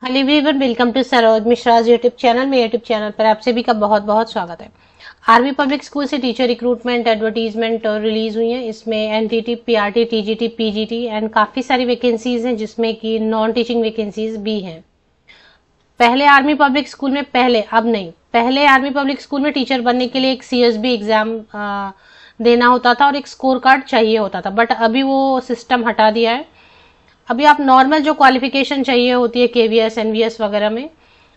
Hello everyone, welcome to Saroj Mishra's YouTube channel. मेरे YouTube channel पर आप सभी का बहुत बहुत स्वागत है। आर्मी पब्लिक स्कूल से टीचर रिक्रूटमेंट एडवर्टीजमेंट रिलीज हुई है। इसमें NTT, PRT, TGT, PGT and काफी सारी वैकेंसीज हैं, जिसमें कि नॉन टीचिंग वैकेंसीज भी हैं। पहले आर्मी पब्लिक स्कूल में अब नहीं, पहले आर्मी पब्लिक स्कूल में टीचर बनने के लिए एक सीएसबी एग्जाम देना होता था और एक स्कोर कार्ड चाहिए होता था, बट अभी वो सिस्टम हटा दिया है। अभी आप नॉर्मल जो क्वालिफिकेशन चाहिए होती है केवीएस एनवीएस वगैरह में,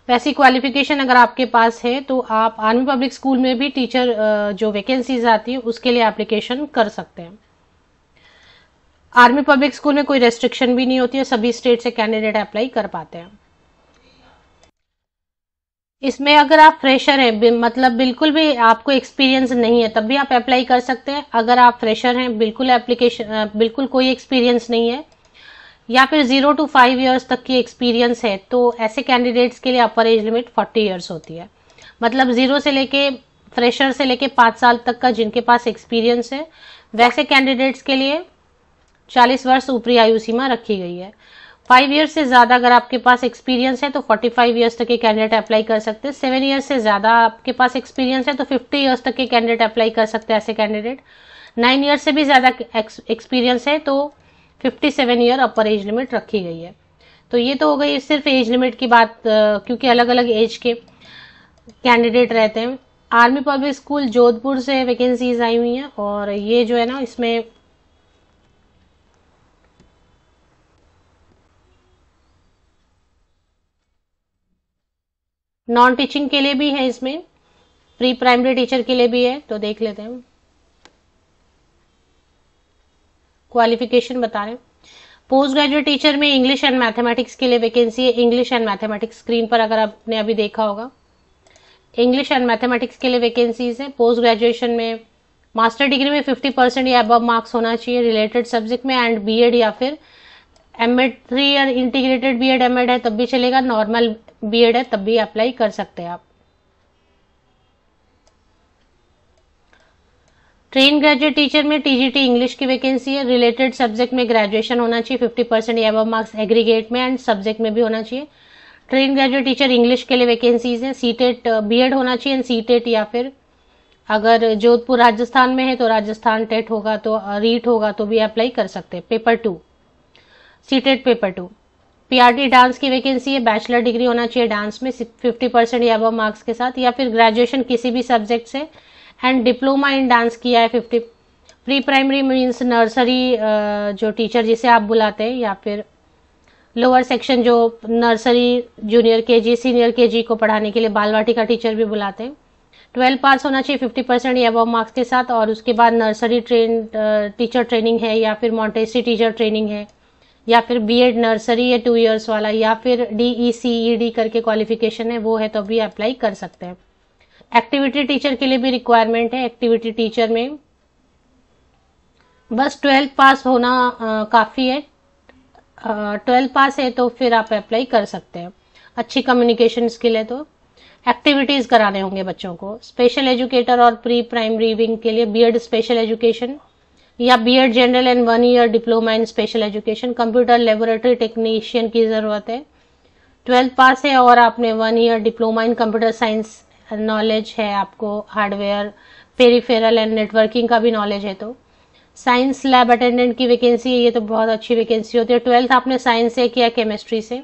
वैसी क्वालिफिकेशन अगर आपके पास है तो आप आर्मी पब्लिक स्कूल में भी टीचर जो वैकेंसीज आती है उसके लिए एप्लीकेशन कर सकते हैं। आर्मी पब्लिक स्कूल में कोई रेस्ट्रिक्शन भी नहीं होती है, सभी स्टेट से कैंडिडेट अप्लाई कर पाते हैं। इसमें अगर आप फ्रेशर हैं, मतलब बिल्कुल भी आपको एक्सपीरियंस नहीं है, तब भी आप अप्लाई कर सकते हैं। अगर आप फ्रेशर हैं, बिल्कुल कोई एक्सपीरियंस नहीं है, या फिर 0 to 5 years तक की एक्सपीरियंस है, तो ऐसे कैंडिडेट्स के लिए अपर एज लिमिट 40 years होती है। मतलब 0 से लेके फ्रेशर से लेके 5 साल तक का जिनके पास एक्सपीरियंस है, वैसे कैंडिडेट्स के लिए 40 वर्ष ऊपरी आयु सीमा रखी गई है। 5 years से ज्यादा अगर आपके पास एक्सपीरियंस है तो 45 years तक के कैंडिडेट अप्लाई कर सकते हैं। 7 years से ज्यादा आपके पास एक्सपीरियंस है तो 50 years तक के कैंडिडेट अप्लाई कर सकते हैं। ऐसे कैंडिडेट 9 years से भी ज्यादा एक्सपीरियंस है तो 57 year अपर एज लिमिट रखी गई है। तो ये तो हो गई सिर्फ एज लिमिट की बात, क्योंकि अलग अलग एज के कैंडिडेट रहते हैं। आर्मी पब्लिक स्कूल जोधपुर से वैकेंसीज आई हुई हैं, और ये जो है ना, इसमें नॉन टीचिंग के लिए भी है, इसमें प्री प्राइमरी टीचर के लिए भी है। तो देख लेते हैं, क्वालिफिकेशन बता रहे हैं। पोस्ट ग्रेजुएट टीचर में इंग्लिश एंड मैथमेटिक्स के लिए वैकेंसी है। इंग्लिश एंड मैथमेटिक्स स्क्रीन पर अगर आपने अभी देखा होगा, इंग्लिश एंड मैथमेटिक्स के लिए वैकेंसीज है। पोस्ट ग्रेजुएशन में मास्टर डिग्री में 50% या अबव मार्क्स होना चाहिए रिलेटेड सब्जेक्ट में, एंड बीएड या फिर MEd 3 year integrated BEd MEd है तब भी चलेगा, नॉर्मल बीएड है तब भी अप्लाई कर सकते हैं आप। ट्रेन ग्रेजुएट टीचर में टीजीटी इंग्लिश की वैकेंसी है। रिलेटेड सब्जेक्ट में ग्रेजुएशन होना चाहिए, 50% या अबव मार्क्स एग्रीगेट में, एंड सब्जेक्ट में भी होना चाहिए। ट्रेन ग्रेजुएट टीचर इंग्लिश के लिए वैकेंसीज है। सीटेट बीएड होना चाहिए, एंड सीटेट, या फिर अगर जोधपुर राजस्थान में है तो राजस्थान टेट होगा, तो रीट होगा तो भी अप्लाई कर सकते हैं। Paper 2, CTET paper 2। PRT dance की वैकेंसी है। बैचलर डिग्री होना चाहिए डांस में 50% या अबव मार्क्स के साथ, या फिर ग्रेजुएशन किसी भी सब्जेक्ट से एंड डिप्लोमा इन डांस किया है 50। प्री प्राइमरी मीन्स नर्सरी जो टीचर जिसे आप बुलाते हैं, या फिर लोअर सेक्शन जो nursery, junior KG, senior KG को पढ़ाने के लिए बाल वाटिका टीचर भी बुलाते हैं। 12 पास होना चाहिए 50% या अबव मार्क्स के साथ, और उसके बाद नर्सरी टीचर ट्रेनिंग है, या फिर मॉन्टेसरी टीचर ट्रेनिंग है, या फिर बीएड नर्सरी है 2 years वाला, या फिर डीईसीईडी करके क्वालिफिकेशन है वो है तो भी अप्लाई कर सकते हैं। एक्टिविटी टीचर के लिए भी रिक्वायरमेंट है। एक्टिविटी टीचर में बस 12th पास होना काफी है। 12th पास है तो फिर आप अप्लाई कर सकते हैं। अच्छी कम्युनिकेशन स्किल है तो एक्टिविटीज कराने होंगे बच्चों को। स्पेशल एजुकेटर और प्री प्राइमरी विंग के लिए बीएड स्पेशल एजुकेशन या BEd general and 1 year diploma in special education. Computer laboratory technician की जरूरत है। 12th पास है और आपने 1 year डिप्लोमा इन कंप्यूटर साइंस नॉलेज है, आपको हार्डवेयर, पेरिफेरल एंड नेटवर्किंग का भी नॉलेज है। तो साइंस लैब अटेंडेंट की वैकेंसी है, ये तो बहुत अच्छी वैकेंसी होती है। 12th आपने साइंस से किया, केमिस्ट्री से,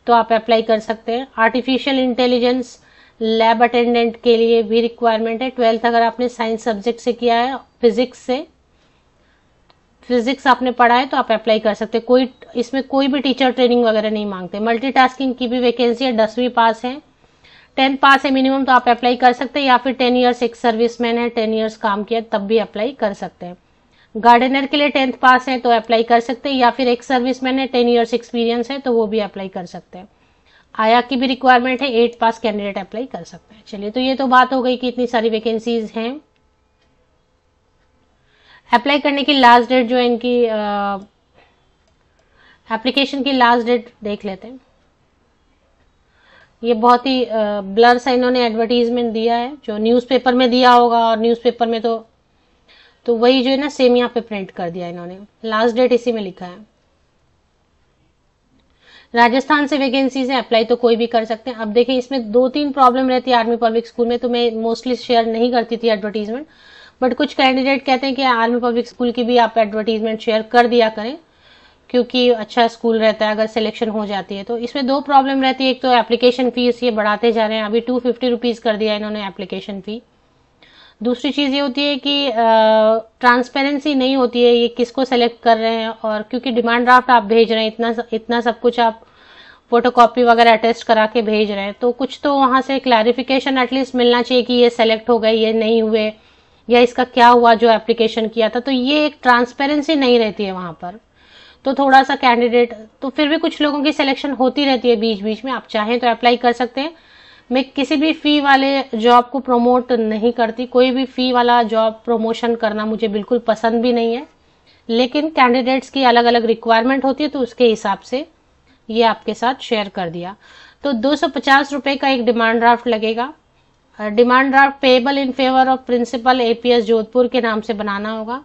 तो आप अप्लाई कर सकते हैं। आर्टिफिशियल इंटेलिजेंस लैब अटेंडेंट के लिए भी रिक्वायरमेंट है। 12th अगर आपने साइंस सब्जेक्ट से किया है, फिजिक्स आपने पढ़ा है तो आप अप्लाई कर सकते हैं। इसमें कोई भी टीचर ट्रेनिंग वगैरह नहीं मांगते। मल्टीटास्किंग की भी वैकेंसी है। 10वीं पास है, 10th पास है मिनिमम, तो आप अप्लाई कर सकते हैं, या फिर 10 years एक सर्विसमैन है, 10 years काम किया तब भी अप्लाई कर सकते हैं। गार्डनर के लिए 10th पास है तो अप्लाई कर सकते हैं, या फिर एक सर्विसमैन है, 10 years एक्सपीरियंस है तो वो भी अप्लाई कर सकते हैं। आया की भी रिक्वायरमेंट है, 8 पास कैंडिडेट अप्लाई कर सकते हैं। चलिए, तो ये तो बात हो गई कि इतनी सारी वैकेंसीज हैं। अप्लाई करने की लास्ट डेट जो है इनकी, एप्लीकेशन की लास्ट डेट देख लेते हैं। ये बहुत ही ब्लर सा इन्होंने एडवर्टीजमेंट दिया है, जो न्यूज़पेपर में दिया होगा, और न्यूज़पेपर में तो वही जो है ना सेम यहाँ पे प्रिंट कर दिया इन्होंने। लास्ट डेट इसी में लिखा है। राजस्थान से वैकेंसीज है, अप्लाई तो कोई भी कर सकते हैं। अब देखिए इसमें 2-3 प्रॉब्लम रहती है आर्मी पब्लिक स्कूल में, तो मैं मोस्टली शेयर नहीं करती थी एडवर्टीजमेंट, बट कुछ कैंडिडेट कहते हैं कि आर्मी पब्लिक स्कूल की भी आप एडवर्टीजमेंट शेयर कर दिया करें, क्योंकि अच्छा स्कूल रहता है अगर सिलेक्शन हो जाती है तो। इसमें 2 प्रॉब्लम रहती है, एक तो एप्लीकेशन फीस ये बढ़ाते जा रहे हैं, अभी 250 रुपीज कर दिया इन्होंने एप्लीकेशन फी। दूसरी चीज ये होती है कि ट्रांसपेरेंसी नहीं होती है, ये किसको सेलेक्ट कर रहे हैं, और क्योंकि डिमांड ड्राफ्ट आप भेज रहे हैं, इतना सब कुछ आप फोटोकॉपी वगैरह अटेस्ट करा के भेज रहे हैं, तो कुछ तो वहां से क्लैरिफिकेशन एटलीस्ट मिलना चाहिए कि ये सेलेक्ट हो गए, ये नहीं हुए, या इसका क्या हुआ जो एप्लीकेशन किया था। तो ये एक ट्रांसपेरेंसी नहीं रहती है वहां पर, तो थोड़ा सा कैंडिडेट, तो फिर भी कुछ लोगों की सिलेक्शन होती रहती है बीच बीच में, आप चाहें तो अप्लाई कर सकते हैं। मैं किसी भी फी वाले जॉब को प्रमोट नहीं करती, कोई भी फी वाला जॉब प्रमोशन करना मुझे बिल्कुल पसंद भी नहीं है, लेकिन कैंडिडेट्स की अलग अलग रिक्वायरमेंट होती है तो उसके हिसाब से ये आपके साथ शेयर कर दिया। तो 250 रुपए का एक डिमांड ड्राफ्ट लगेगा। Demand draft payable in favour of principal APS Jodhpur के नाम से बनाना होगा।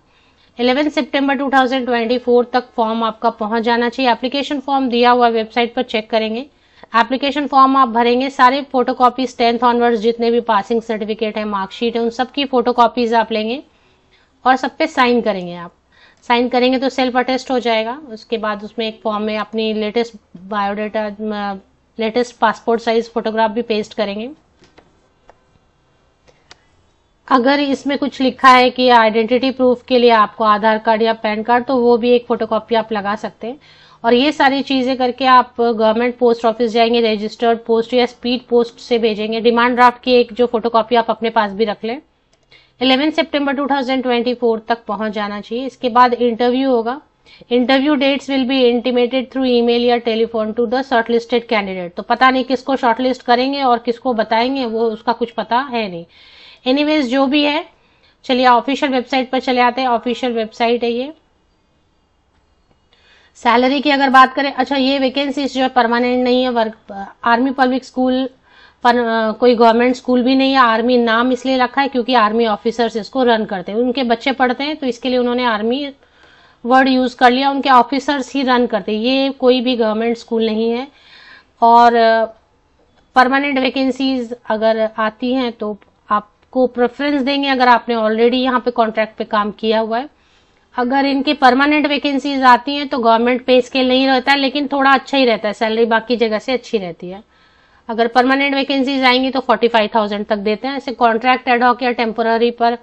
11 सितंबर 2024 तक फॉर्म आपका पहुंच जाना चाहिए। एप्लीकेशन फॉर्म दिया हुआ वेबसाइट पर चेक करेंगे। एप्लीकेशन फॉर्म आप भरेंगे, सारे फोटोकॉपीज 10th ऑनवर्ड्स जितने भी पासिंग सर्टिफिकेट है, मार्कशीट है, उन सबकी फोटोकॉपीज आप लेंगे और सब पे साइन करेंगे। आप साइन करेंगे तो सेल्फ अटेस्ट हो जाएगा। उसके बाद उसमें एक फॉर्म में अपनी latest biodata, latest passport size photograph भी पेस्ट करेंगे। अगर इसमें कुछ लिखा है कि आइडेंटिटी प्रूफ के लिए आपको आधार कार्ड या पैन कार्ड, तो वो भी एक फोटोकॉपी आप लगा सकते हैं। और ये सारी चीजें करके आप गवर्नमेंट पोस्ट ऑफिस जाएंगे, रजिस्टर्ड पोस्ट या स्पीड पोस्ट से भेजेंगे। डिमांड ड्राफ्ट की एक जो फोटोकॉपी आप अपने पास भी रख लें। 11 सितंबर 2024 तक पहुंच जाना चाहिए। इसके बाद इंटरव्यू होगा। Interview dates will be intimated through email या telephone to the shortlisted candidate. तो पता नहीं किसको शॉर्टलिस्ट करेंगे और किसको बताएंगे, वो उसका कुछ पता है नहीं। एनीवेज जो भी है, चलिए ऑफिशियल वेबसाइट पर चले आते हैं। ऑफिशियल वेबसाइट है ये। सैलरी की अगर बात करें, अच्छा ये वैकेंसी जो है परमानेंट नहीं है, वर्क आर्मी पब्लिक स्कूल पर कोई गवर्नमेंट स्कूल भी नहीं है। आर्मी नाम इसलिए रखा है क्योंकि आर्मी ऑफिसर्स इसको रन करते हैं, उनके बच्चे पढ़ते हैं, तो इसके लिए उन्होंने आर्मी वर्ड यूज कर लिया। उनके ऑफिसर्स ही रन करते हैं, ये कोई भी गवर्नमेंट स्कूल नहीं है। और परमानेंट वैकेंसीज अगर आती हैं तो आपको प्रेफरेंस देंगे अगर आपने ऑलरेडी यहाँ पे कॉन्ट्रैक्ट पे काम किया हुआ है। अगर इनकी परमानेंट वैकेंसीज आती हैं तो गवर्नमेंट पे स्केल नहीं रहता है, लेकिन थोड़ा अच्छा ही रहता है, सैलरी बाकी जगह से अच्छी रहती है। अगर परमानेंट वैकेंसीज आएंगी तो 45,000 तक देते हैं। ऐसे कॉन्ट्रैक्ट एडहॉक या टेम्पोररी पर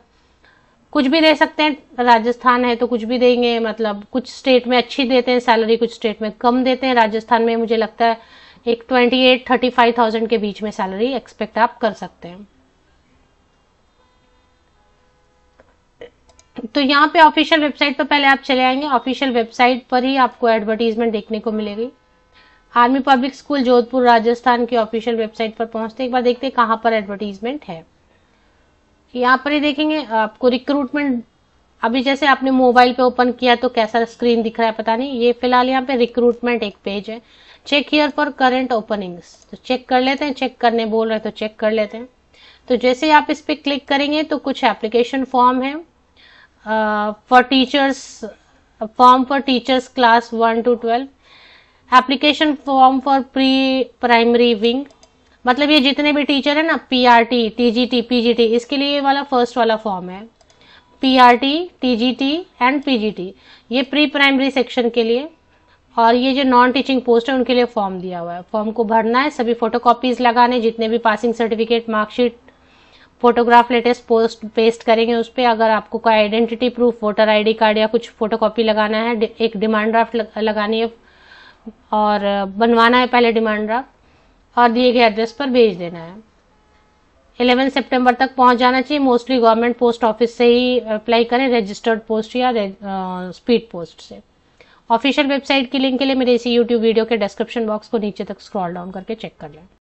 कुछ भी दे सकते हैं। राजस्थान है तो कुछ भी देंगे, मतलब कुछ स्टेट में अच्छी देते हैं सैलरी, कुछ स्टेट में कम देते हैं। राजस्थान में मुझे लगता है एक 28-35,000 के बीच में सैलरी एक्सपेक्ट आप कर सकते हैं। तो यहाँ पे ऑफिशियल वेबसाइट पर पहले आप चले आएंगे। ऑफिशियल वेबसाइट पर ही आपको एडवर्टीजमेंट देखने को मिलेगी। Army public school Jodhpur Rajasthan की ऑफिशियल वेबसाइट पर पहुंचते एक बार देखते हैं कहां पर एडवर्टीजमेंट है। यहाँ पर ही देखेंगे आपको रिक्रूटमेंट। अभी जैसे आपने मोबाइल पे ओपन किया तो कैसा स्क्रीन दिख रहा है पता नहीं, ये फिलहाल यहाँ पे रिक्रूटमेंट एक पेज है। Check here for current openings, तो चेक कर लेते हैं। चेक करने बोल रहे हैं तो चेक कर लेते हैं। तो जैसे आप इस पे क्लिक करेंगे तो कुछ एप्लीकेशन फॉर्म है for teachers, form for teachers class 1 to 12, application form for pre primary wing, मतलब ये जितने भी टीचर है ना, पीआरटी, टीजीटी, पीजीटी, इसके लिए ये वाला फर्स्ट वाला फॉर्म है। पीआरटी, टीजीटी एंड पीजीटी, ये प्री प्राइमरी सेक्शन के लिए। और ये जो नॉन टीचिंग पोस्ट है उनके लिए फॉर्म दिया हुआ है। फॉर्म को भरना है, सभी फोटोकॉपीज लगाने, जितने भी passing certificate, marksheet, photograph, latest post paste करेंगे उस पर। अगर आपको कोई identity proof, voter ID card या कुछ फोटोकॉपी लगाना है, एक डिमांड ड्राफ्ट लगानी है और बनवाना है पहले डिमांड ड्राफ्ट और दिए गए एड्रेस पर भेज देना है। 11 सितंबर तक पहुंच जाना चाहिए। मोस्टली गवर्नमेंट पोस्ट ऑफिस से ही अप्लाई करें, रजिस्टर्ड पोस्ट या स्पीड पोस्ट से। ऑफिशियल वेबसाइट की लिंक के लिए मेरे इसी यूट्यूब वीडियो के डिस्क्रिप्शन बॉक्स को नीचे तक स्क्रॉल डाउन करके चेक कर लें।